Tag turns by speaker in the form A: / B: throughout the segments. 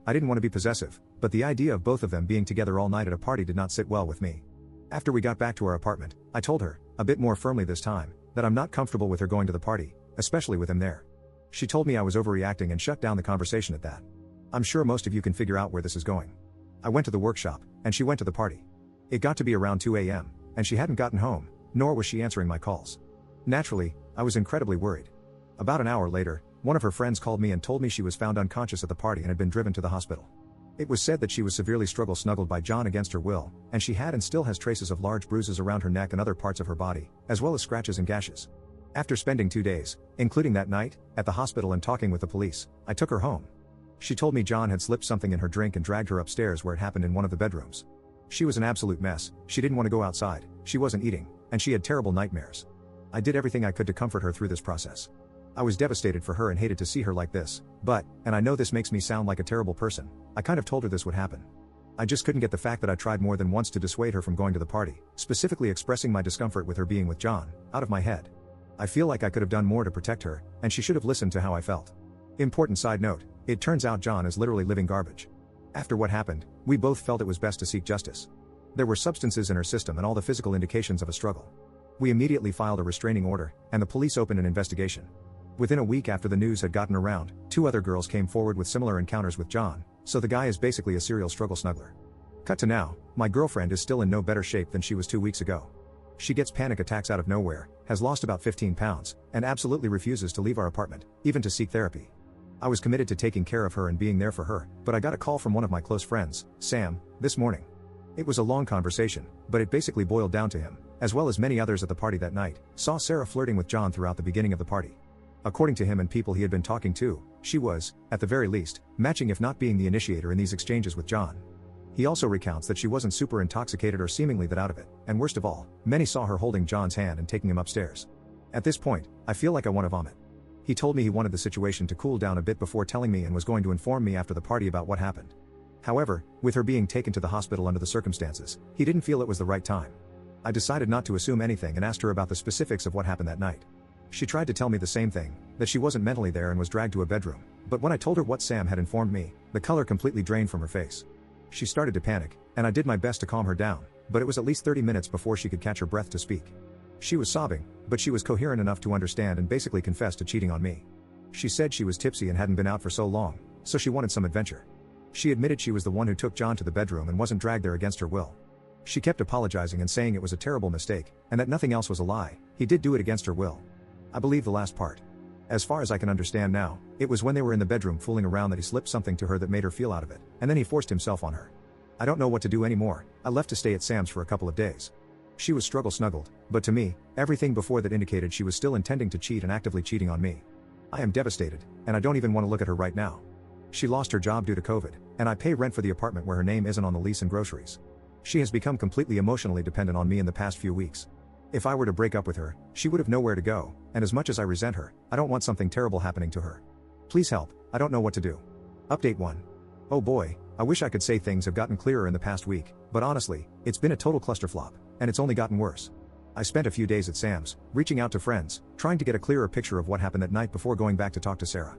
A: I didn't want to be possessive, but the idea of both of them being together all night at a party did not sit well with me. After we got back to our apartment, I told her, a bit more firmly this time, that I'm not comfortable with her going to the party, especially with him there. She told me I was overreacting and shut down the conversation at that. I'm sure most of you can figure out where this is going. I went to the workshop, and she went to the party. It got to be around 2 a.m., and she hadn't gotten home, nor was she answering my calls. Naturally, I was incredibly worried. About an hour later, one of her friends called me and told me she was found unconscious at the party and had been driven to the hospital. It was said that she was severely snuggled by John against her will, and she had and still has traces of large bruises around her neck and other parts of her body, as well as scratches and gashes. After spending 2 days, including that night, at the hospital and talking with the police, I took her home. She told me John had slipped something in her drink and dragged her upstairs where it happened in one of the bedrooms. She was an absolute mess, she didn't want to go outside, she wasn't eating, and she had terrible nightmares. I did everything I could to comfort her through this process. I was devastated for her and hated to see her like this, but, and I know this makes me sound like a terrible person, I kind of told her this would happen. I just couldn't get the fact that I tried more than once to dissuade her from going to the party, specifically expressing my discomfort with her being with John, out of my head. I feel like I could have done more to protect her, and she should have listened to how I felt. Important side note, it turns out John is literally living garbage. After what happened, we both felt it was best to seek justice. There were substances in her system and all the physical indications of a struggle. We immediately filed a restraining order, and the police opened an investigation. Within a week after the news had gotten around, 2 other girls came forward with similar encounters with John, so the guy is basically a serial struggle snuggler. Cut to now, my girlfriend is still in no better shape than she was 2 weeks ago. She gets panic attacks out of nowhere, has lost about 15 pounds, and absolutely refuses to leave our apartment, even to seek therapy. I was committed to taking care of her and being there for her, but I got a call from one of my close friends, Sam, this morning. It was a long conversation, but it basically boiled down to him, as well as many others at the party that night, saw Sarah flirting with John throughout the beginning of the party. According to him and people he had been talking to, she was, at the very least, matching if not being the initiator in these exchanges with John. He also recounts that she wasn't super intoxicated or seemingly that out of it, and worst of all, many saw her holding John's hand and taking him upstairs. At this point, I feel like I want to vomit. He told me he wanted the situation to cool down a bit before telling me and was going to inform me after the party about what happened. However, with her being taken to the hospital under the circumstances, he didn't feel it was the right time. I decided not to assume anything and asked her about the specifics of what happened that night. She tried to tell me the same thing, that she wasn't mentally there and was dragged to a bedroom, but when I told her what Sam had informed me, the color completely drained from her face. She started to panic, and I did my best to calm her down, but it was at least 30 minutes before she could catch her breath to speak. She was sobbing, but she was coherent enough to understand and basically confessed to cheating on me. She said she was tipsy and hadn't been out for so long, so she wanted some adventure. She admitted she was the one who took John to the bedroom and wasn't dragged there against her will. She kept apologizing and saying it was a terrible mistake, and that nothing else was a lie, he did do it against her will. I believe the last part. As far as I can understand now, it was when they were in the bedroom fooling around that he slipped something to her that made her feel out of it, and then he forced himself on her. I don't know what to do anymore. I left to stay at Sam's for a couple of days. She was snuggled, but to me, everything before that indicated she was still intending to cheat and actively cheating on me. I am devastated, and I don't even want to look at her right now. She lost her job due to COVID, and I pay rent for the apartment where her name isn't on the lease and groceries. She has become completely emotionally dependent on me in the past few weeks. If I were to break up with her, she would have nowhere to go, and as much as I resent her, I don't want something terrible happening to her. Please help, I don't know what to do. Update 1. Oh boy, I wish I could say things have gotten clearer in the past week, but honestly, it's been a total clusterflop, and it's only gotten worse. I spent a few days at Sam's, reaching out to friends, trying to get a clearer picture of what happened that night before going back to talk to Sarah.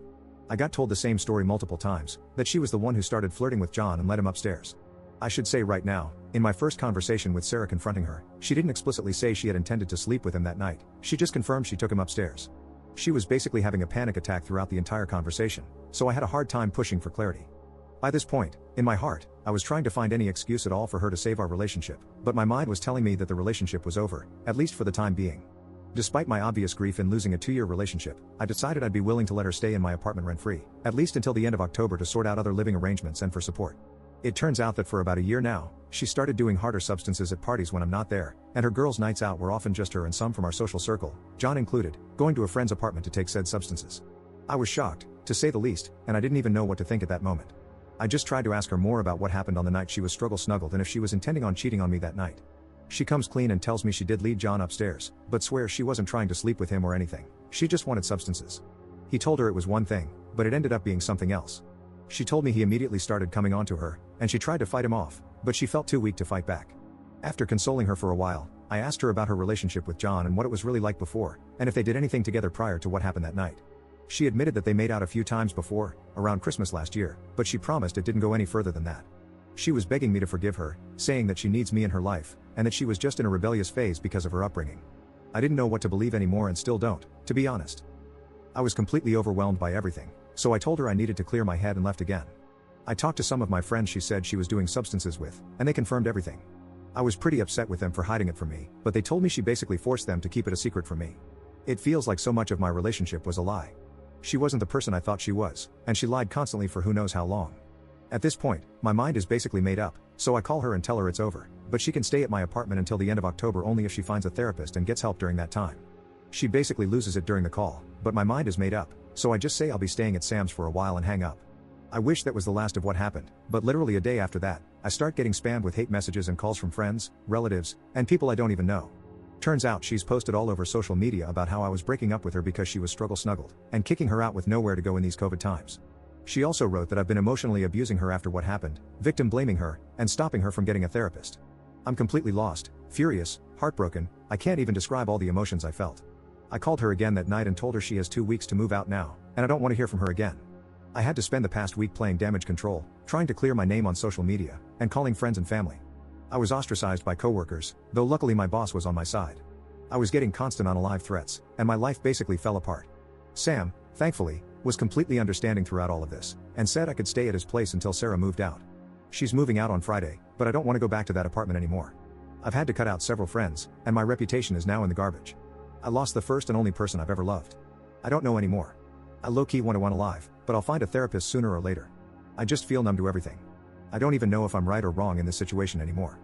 A: I got told the same story multiple times, that she was the one who started flirting with John and led him upstairs. I should say right now, in my first conversation with Sarah confronting her, she didn't explicitly say she had intended to sleep with him that night, she just confirmed she took him upstairs. She was basically having a panic attack throughout the entire conversation, so I had a hard time pushing for clarity. By this point, in my heart, I was trying to find any excuse at all for her to save our relationship, but my mind was telling me that the relationship was over, at least for the time being. Despite my obvious grief in losing a 2-year relationship, I decided I'd be willing to let her stay in my apartment rent-free, at least until the end of October to sort out other living arrangements and for support. It turns out that for about a year now, she started doing harder substances at parties when I'm not there, and her girls' nights out were often just her and some from our social circle, John included, going to a friend's apartment to take said substances. I was shocked, to say the least, and I didn't even know what to think at that moment. I just tried to ask her more about what happened on the night she was snuggled and if she was intending on cheating on me that night. She comes clean and tells me she did lead John upstairs, but swears she wasn't trying to sleep with him or anything, she just wanted substances. He told her it was one thing, but it ended up being something else. She told me he immediately started coming on to her, and she tried to fight him off, but she felt too weak to fight back. After consoling her for a while, I asked her about her relationship with John and what it was really like before, and if they did anything together prior to what happened that night. She admitted that they made out a few times before, around Christmas last year, but she promised it didn't go any further than that. She was begging me to forgive her, saying that she needs me in her life, and that she was just in a rebellious phase because of her upbringing. I didn't know what to believe anymore and still don't, to be honest. I was completely overwhelmed by everything, so I told her I needed to clear my head and left again. I talked to some of my friends she said she was doing substances with, and they confirmed everything. I was pretty upset with them for hiding it from me, but they told me she basically forced them to keep it a secret from me. It feels like so much of my relationship was a lie. She wasn't the person I thought she was, and she lied constantly for who knows how long. At this point, my mind is basically made up, so I call her and tell her it's over, but she can stay at my apartment until the end of October only if she finds a therapist and gets help during that time. She basically loses it during the call, but my mind is made up, so I just say I'll be staying at Sam's for a while and hang up. I wish that was the last of what happened, but literally a day after that, I start getting spammed with hate messages and calls from friends, relatives, and people I don't even know. Turns out she's posted all over social media about how I was breaking up with her because she was snuggled, and kicking her out with nowhere to go in these COVID times. She also wrote that I've been emotionally abusing her after what happened, victim blaming her, and stopping her from getting a therapist. I'm completely lost, furious, heartbroken. I can't even describe all the emotions I felt. I called her again that night and told her she has 2 weeks to move out now, and I don't want to hear from her again. I had to spend the past week playing damage control, trying to clear my name on social media, and calling friends and family. I was ostracized by coworkers, though luckily my boss was on my side. I was getting constant unalive threats, and my life basically fell apart. Sam, thankfully, was completely understanding throughout all of this, and said I could stay at his place until Sarah moved out. She's moving out on Friday, but I don't want to go back to that apartment anymore. I've had to cut out several friends, and my reputation is now in the garbage. I lost the first and only person I've ever loved. I don't know anymore. I low-key want to alive, but I'll find a therapist sooner or later. I just feel numb to everything. I don't even know if I'm right or wrong in this situation anymore.